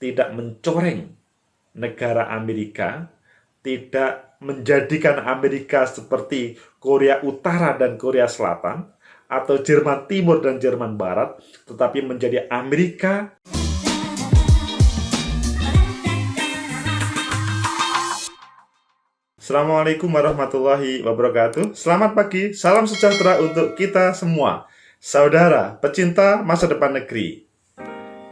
tidak mencoreng negara Amerika, tidak menjadikan Amerika seperti Korea Utara dan Korea Selatan, atau Jerman Timur dan Jerman Barat, tetapi menjadi Amerika. Assalamualaikum warahmatullahi wabarakatuh. Selamat pagi, salam sejahtera untuk kita semua, saudara pecinta masa depan negeri.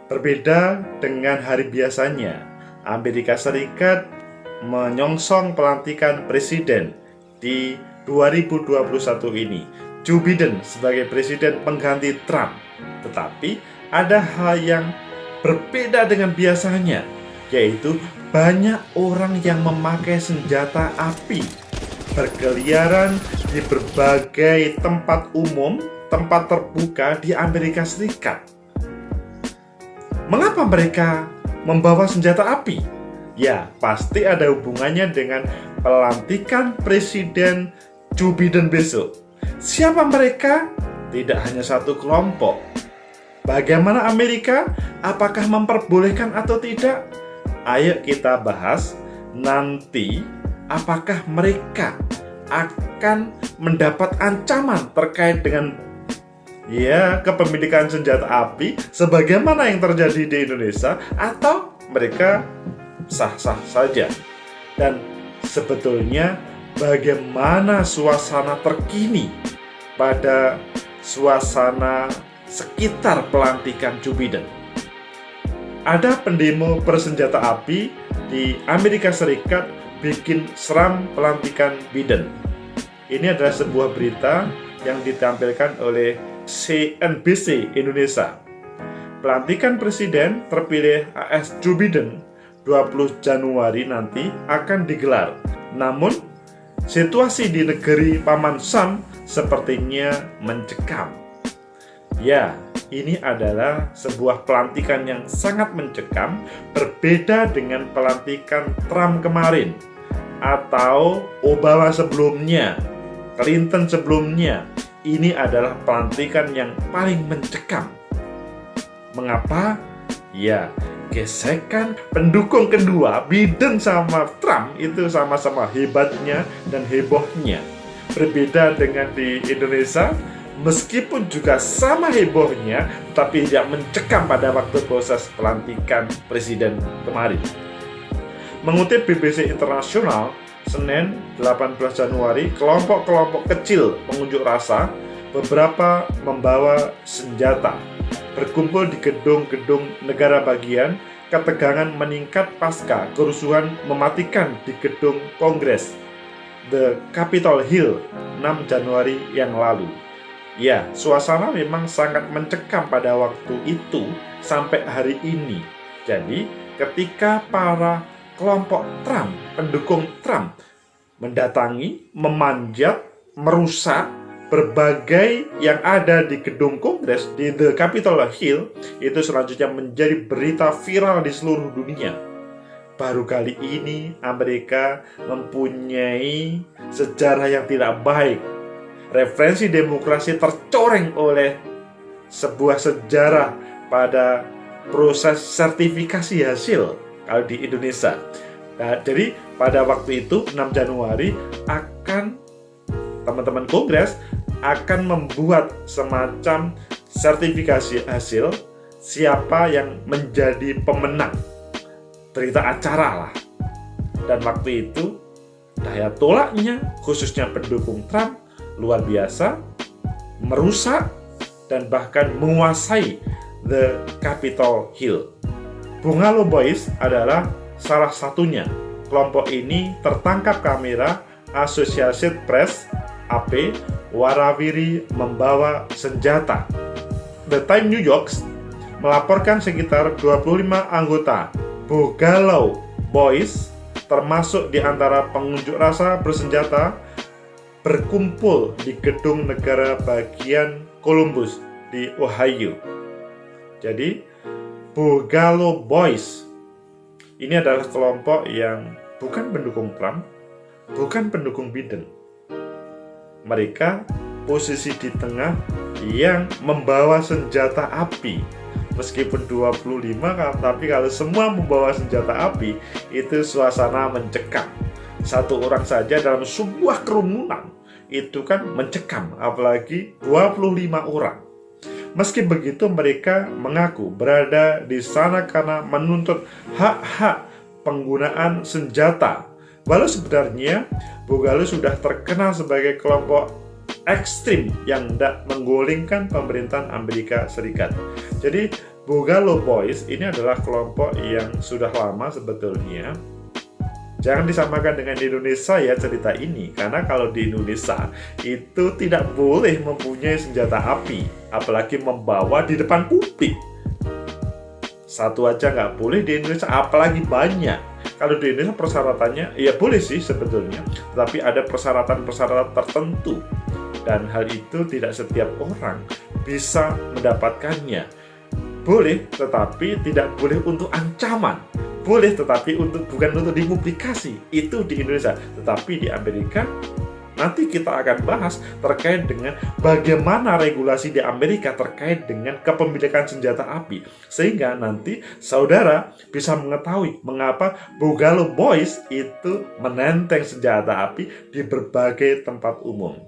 Berbeda dengan hari biasanya, Amerika Serikat menyongsong pelantikan presiden di 2021 ini. Joe Biden sebagai presiden pengganti Trump. Tetapi ada hal yang berbeda dengan biasanya, yaitu banyak orang yang memakai senjata api berkeliaran di berbagai tempat umum, tempat terbuka di Amerika Serikat. Mengapa mereka membawa senjata api? Ya, pasti ada hubungannya dengan pelantikan Presiden Joe Biden besok. Siapa mereka? Tidak hanya satu kelompok. Bagaimana Amerika? Apakah memperbolehkan atau tidak? Ayo kita bahas nanti apakah mereka akan mendapat ancaman terkait dengan kepemilikan senjata api sebagaimana yang terjadi di Indonesia, atau mereka sah-sah saja. Dan sebetulnya bagaimana suasana terkini pada suasana sekitar pelantikan Joe Biden? Ada pendemo bersenjata api di Amerika Serikat bikin seram pelantikan Biden. Ini adalah sebuah berita yang ditampilkan oleh CNBC Indonesia. Pelantikan presiden terpilih AS Joe Biden 20 Januari nanti akan digelar. Namun, situasi di negeri Paman Sam sepertinya mencekam. Ya, ini adalah sebuah pelantikan yang sangat mencekam, berbeda dengan pelantikan Trump kemarin, atau Obama sebelumnya, Clinton sebelumnya. Ini adalah pelantikan yang paling mencekam. Mengapa? Ya, gesekan pendukung kedua, Biden sama Trump, itu sama-sama hebatnya dan hebohnya. Berbeda dengan di Indonesia, meskipun juga sama hebohnya, tetapi tidak mencekam pada waktu proses pelantikan presiden kemarin. Mengutip BBC Internasional, Senin 18 Januari, kelompok-kelompok kecil pengunjuk rasa, beberapa membawa senjata, berkumpul di gedung-gedung negara bagian. Ketegangan meningkat pasca kerusuhan mematikan di gedung Kongres, The Capitol Hill, 6 Januari yang lalu. Ya, suasana memang sangat mencekam pada waktu itu sampai hari ini. Jadi, ketika para kelompok Trump, pendukung Trump, mendatangi, memanjat, merusak berbagai yang ada di gedung Kongres, di The Capitol Hill, itu selanjutnya menjadi berita viral di seluruh dunia. Baru kali ini Amerika mempunyai sejarah yang tidak baik. Referensi demokrasi tercoreng oleh sebuah sejarah pada proses sertifikasi hasil kalau di Indonesia. Nah, jadi pada waktu itu 6 Januari teman-teman Kongres akan membuat semacam sertifikasi hasil siapa yang menjadi pemenang, berita acara lah. Dan waktu itu daya tolaknya, khususnya pendukung Trump, luar biasa, merusak dan bahkan menguasai The Capitol Hill. Bungalow Boys adalah salah satunya. Kelompok ini tertangkap kamera Associated Press AP warawiri membawa senjata. The Times New York melaporkan sekitar 25 anggota Bungalow Boys, termasuk di antara pengunjuk rasa bersenjata, berkumpul di gedung negara bagian Columbus di Ohio. Jadi, Bungalow Boys ini adalah kelompok yang bukan pendukung Trump, bukan pendukung Biden. Mereka posisi di tengah yang membawa senjata api meskipun 25 kan, tapi kalau semua membawa senjata api, itu suasana mencekam. Satu orang saja dalam sebuah kerumunan itu kan mencekam, apalagi 25 orang. Meski begitu, mereka mengaku berada di sana karena menuntut hak-hak penggunaan senjata. Walau sebenarnya Boogaloo sudah terkenal sebagai kelompok ekstrim yang tidak menggulingkan pemerintahan Amerika Serikat. Jadi Boogaloo Boys ini adalah kelompok yang sudah lama sebetulnya. Jangan disamakan dengan di Indonesia ya cerita ini, karena kalau di Indonesia itu tidak boleh mempunyai senjata api, apalagi membawa di depan publik. Satu aja nggak boleh di Indonesia, apalagi banyak. Kalau di Indonesia persyaratannya, ya boleh sih sebetulnya, tapi ada persyaratan-persyaratan tertentu. Dan hal itu tidak setiap orang bisa mendapatkannya. Boleh, tetapi tidak boleh untuk ancaman. Boleh, tetapi bukan untuk dipublikasi. Itu di Indonesia. Tetapi di Amerika, nanti kita akan bahas terkait dengan bagaimana regulasi di Amerika terkait dengan kepemilikan senjata api. Sehingga nanti saudara bisa mengetahui mengapa Boogaloo Boys itu menenteng senjata api di berbagai tempat umum.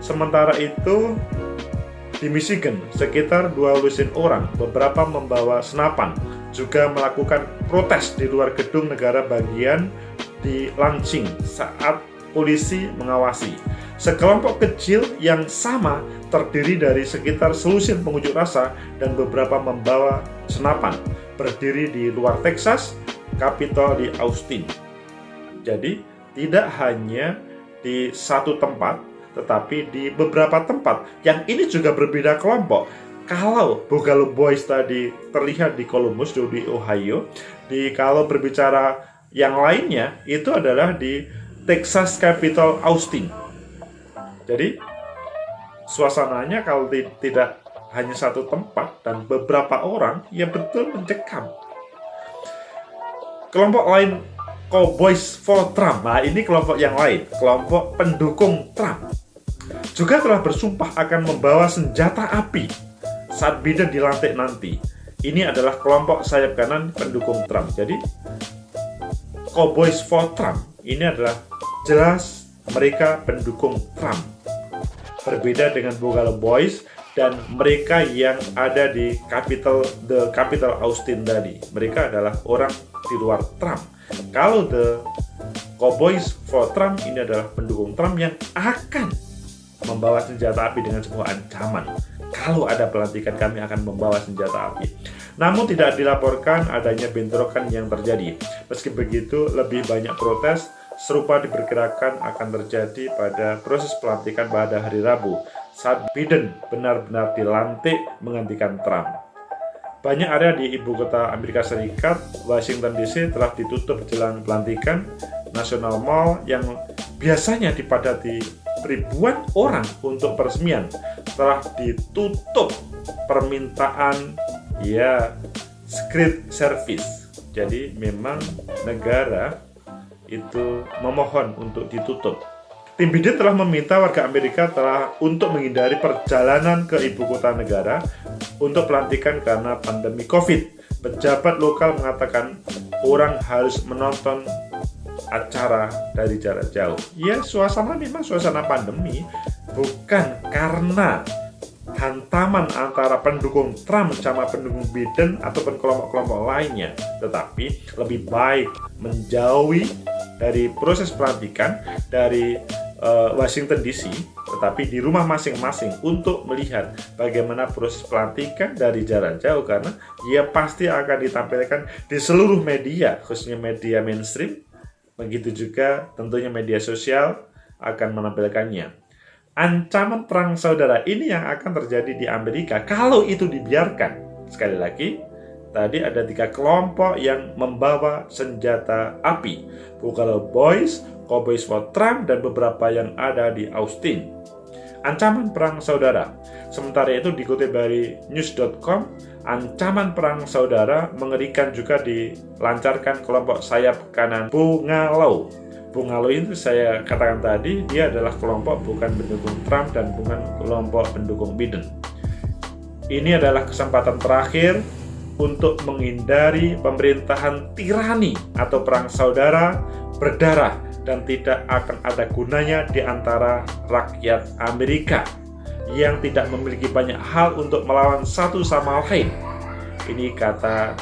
Sementara itu, di Michigan, sekitar 20 orang, beberapa membawa senapan, juga melakukan protes di luar gedung negara bagian di Lansing saat polisi mengawasi. Sekelompok kecil yang sama terdiri dari sekitar selusin pengunjuk rasa dan beberapa membawa senapan, berdiri di luar Texas, Capitol di Austin. Jadi, tidak hanya di satu tempat, tetapi di beberapa tempat yang ini juga berbeda kelompok. Kalau Boogaloo Boys tadi terlihat di Columbus, di Ohio, kalau berbicara yang lainnya itu adalah di Texas Capitol Austin. Jadi suasananya kalau tidak hanya satu tempat dan beberapa orang, ya betul mencekam. Kelompok lain, Cowboys for Trump. Nah, ini kelompok yang lain, kelompok pendukung Trump, juga telah bersumpah akan membawa senjata api saat Biden dilantik nanti. Ini adalah kelompok sayap kanan pendukung Trump. Jadi, Cowboys for Trump ini adalah jelas mereka pendukung Trump. Berbeda dengan Boogaloo Boys dan mereka yang ada di Capitol Austin tadi. Mereka adalah orang di luar Trump. Kalau the Cowboys for Trump ini adalah pendukung Trump yang akan membawa senjata api dengan sebuah ancaman. Kalau ada pelantikan, kami akan membawa senjata api. Namun tidak dilaporkan adanya bentrokan yang terjadi. Meski begitu, lebih banyak protes serupa diperkirakan akan terjadi pada proses pelantikan pada hari Rabu saat Biden benar-benar dilantik menggantikan Trump. Banyak area di ibu kota Amerika Serikat, Washington DC, telah ditutup jelang pelantikan. National Mall yang biasanya dipadati ribuan orang untuk peresmian telah ditutup permintaan secret service. Jadi memang negara itu memohon untuk ditutup. Tim Biden telah meminta warga Amerika untuk menghindari perjalanan ke ibu kota negara untuk pelantikan karena pandemi COVID. Pejabat lokal mengatakan orang harus menonton acara dari jarak jauh. Ya, suasana memang suasana pandemi, bukan karena hantaman antara pendukung Trump sama pendukung Biden ataupun kelompok-kelompok lainnya, tetapi lebih baik menjauhi dari proses pelantikan dari Washington DC, tetapi di rumah masing-masing untuk melihat bagaimana proses pelantikan dari jarak jauh, karena ia pasti akan ditampilkan di seluruh media, khususnya media mainstream. Begitu juga tentunya media sosial akan menampilkannya. Ancaman perang saudara ini yang akan terjadi di Amerika kalau itu dibiarkan. Sekali lagi, tadi ada 3 kelompok yang membawa senjata api. Boogaloo Boys, Cowboys for Trump, dan beberapa yang ada di Austin. Ancaman perang saudara. Sementara itu dikutip dari news.com, ancaman perang saudara mengerikan juga dilancarkan kelompok sayap kanan Boogaloo. Boogaloo itu saya katakan tadi, dia adalah kelompok bukan pendukung Trump dan bukan kelompok pendukung Biden. Ini adalah kesempatan terakhir untuk menghindari pemerintahan tirani atau perang saudara berdarah dan tidak akan ada gunanya di antara rakyat Amerika yang tidak memiliki banyak hal untuk melawan satu sama lain. Ini kata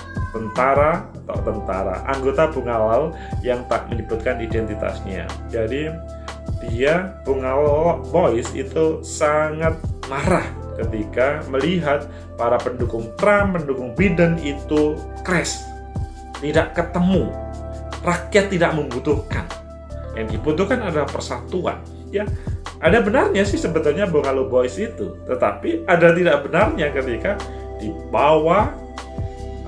anggota Bungalal yang tak menyebutkan identitasnya. Jadi dia, Bungalal Boys, itu sangat marah ketika melihat para pendukung Trump, pendukung Biden itu crash, tidak ketemu. Rakyat tidak membutuhkan. Yang dibutuhkan adalah persatuan. Ya, ada benarnya sih sebetulnya Bungalal Boys itu, tetapi ada tidak benarnya ketika dibawa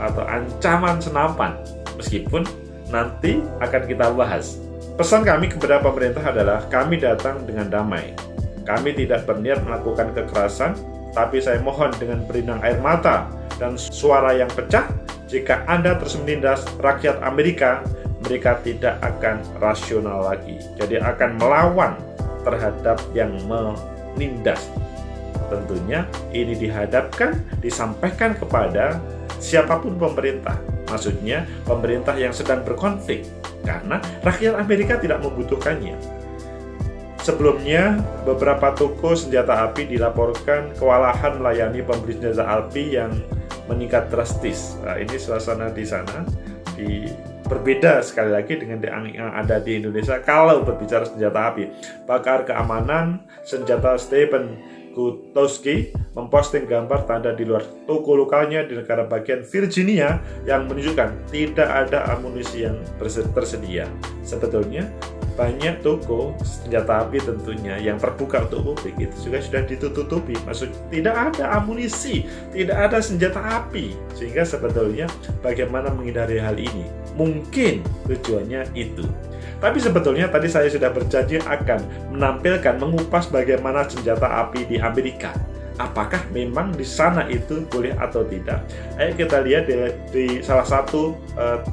atau ancaman senapan, meskipun nanti akan kita bahas. Pesan kami kepada pemerintah adalah kami datang dengan damai. Kami tidak berniat melakukan kekerasan, tapi saya mohon dengan berinang air mata dan suara yang pecah, jika Anda terus menindas rakyat Amerika, mereka tidak akan rasional lagi. Jadi akan melawan terhadap yang menindas. Tentunya ini disampaikan kepada siapapun pemerintah. Maksudnya pemerintah yang sedang berkonflik, karena rakyat Amerika tidak membutuhkannya. Sebelumnya, beberapa toko senjata api dilaporkan kewalahan melayani pembeli senjata api yang meningkat drastis. Nah, ini suasana di sana berbeda sekali lagi dengan yang ada di Indonesia kalau berbicara senjata api. Pakar keamanan senjata Stephen Gutowski memposting gambar tanda di luar toko lokalnya di negara bagian Virginia yang menunjukkan tidak ada amunisi yang tersedia. Sebetulnya banyak toko senjata api tentunya yang terbuka untuk publik itu juga sudah ditutupi, maksudnya tidak ada amunisi, tidak ada senjata api, sehingga sebetulnya bagaimana menghindari hal ini? Mungkin tujuannya itu. Tapi sebetulnya tadi saya sudah berjanji akan menampilkan, mengupas bagaimana senjata api di Amerika. Apakah memang di sana itu boleh atau tidak? Ayo kita lihat di salah satu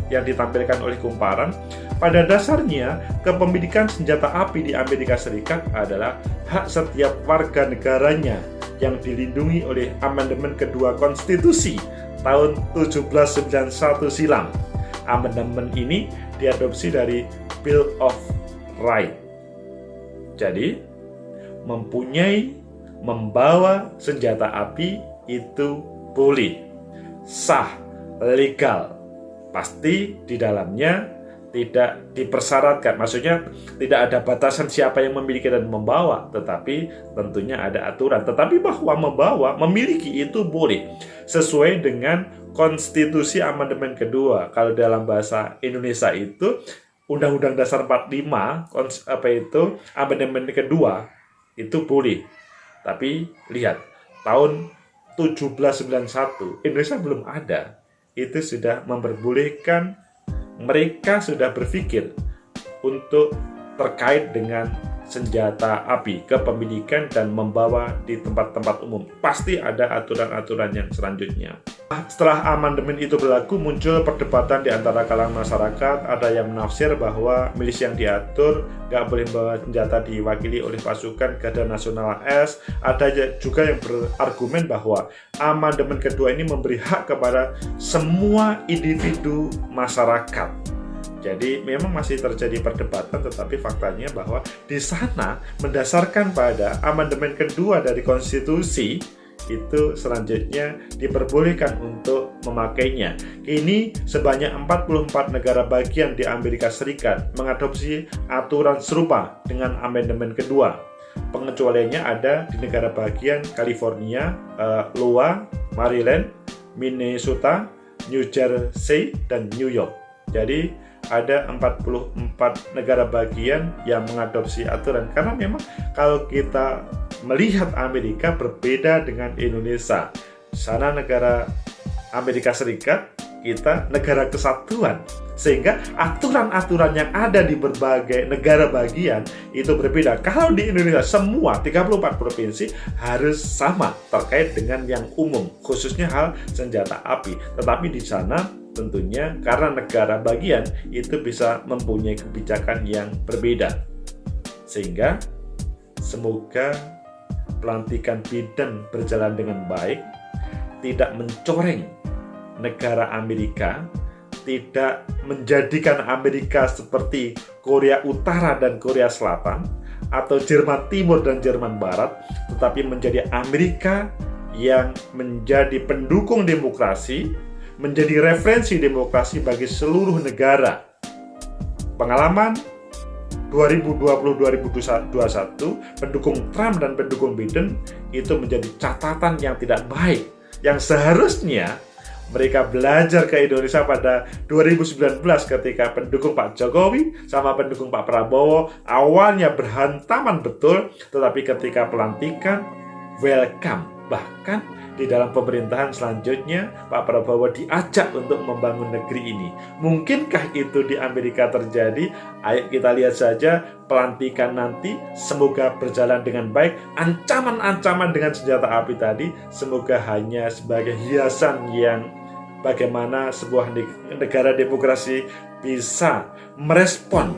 yang ditampilkan oleh Kumparan. Pada dasarnya, kepemilikan senjata api di Amerika Serikat adalah hak setiap warga negaranya yang dilindungi oleh Amandemen Kedua Konstitusi tahun 1791 silam. Amandemen ini diadopsi dari Bill of Rights. Jadi, membawa senjata api itu boleh, sah, legal. Pasti di dalamnya tidak dipersyaratkan, maksudnya tidak ada batasan siapa yang memiliki dan membawa, tetapi tentunya ada aturan. Tetapi bahwa memiliki itu boleh sesuai dengan Konstitusi Amandemen Kedua. Kalau dalam bahasa Indonesia itu Undang-Undang Dasar 45, Amandemen Kedua itu boleh. Tapi lihat, tahun 1791 Indonesia belum ada. Itu sudah memperbolehkan, mereka sudah berpikir untuk terkait dengan senjata api, kepemilikan dan membawa di tempat-tempat umum. Pasti ada aturan-aturan yang selanjutnya. Setelah amandemen itu berlaku, muncul perdebatan di antara kalangan masyarakat. Ada yang menafsir bahwa milisi yang diatur nggak boleh membawa senjata diwakili oleh pasukan Garda Nasional AS. Ada juga yang berargumen bahwa amandemen kedua ini memberi hak kepada semua individu masyarakat. Jadi memang masih terjadi perdebatan, tetapi faktanya bahwa di sana mendasarkan pada amandemen kedua dari konstitusi itu selanjutnya diperbolehkan untuk memakainya. Kini sebanyak 44 negara bagian di Amerika Serikat mengadopsi aturan serupa dengan amandemen kedua. Pengecualiannya ada di negara bagian California, Iowa, Maryland, Minnesota, New Jersey, dan New York. Jadi ada 44 negara bagian yang mengadopsi aturan, karena memang kalau kita melihat Amerika berbeda dengan Indonesia. Sana negara Amerika Serikat, kita negara kesatuan, sehingga aturan-aturan yang ada di berbagai negara bagian itu berbeda. Kalau di Indonesia semua 34 provinsi harus sama terkait dengan yang umum, khususnya hal senjata api. Tetapi di sana tentunya karena negara bagian itu bisa mempunyai kebijakan yang berbeda. Sehingga semoga pelantikan Biden berjalan dengan baik tidak mencoreng negara Amerika, tidak menjadikan Amerika seperti Korea Utara dan Korea Selatan, atau Jerman Timur dan Jerman Barat, tetapi menjadi Amerika yang menjadi pendukung demokrasi, menjadi referensi demokrasi bagi seluruh negara. Pengalaman 2020-2021 pendukung Trump dan pendukung Biden itu menjadi catatan yang tidak baik, yang seharusnya mereka belajar ke Indonesia pada 2019 ketika pendukung Pak Jokowi sama pendukung Pak Prabowo awalnya berhantaman betul, tetapi ketika pelantikan welcome. Bahkan di dalam pemerintahan selanjutnya Pak Prabowo diajak untuk membangun negeri ini. Mungkinkah itu di Amerika terjadi? Ayo kita lihat saja pelantikan nanti. Semoga berjalan dengan baik. Ancaman-ancaman dengan senjata api tadi semoga hanya sebagai hiasan yang bagaimana sebuah negara demokrasi bisa merespon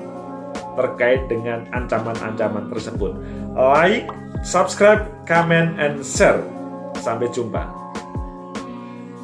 terkait dengan ancaman-ancaman tersebut. Like, subscribe, comment, and share. Sampai jumpa.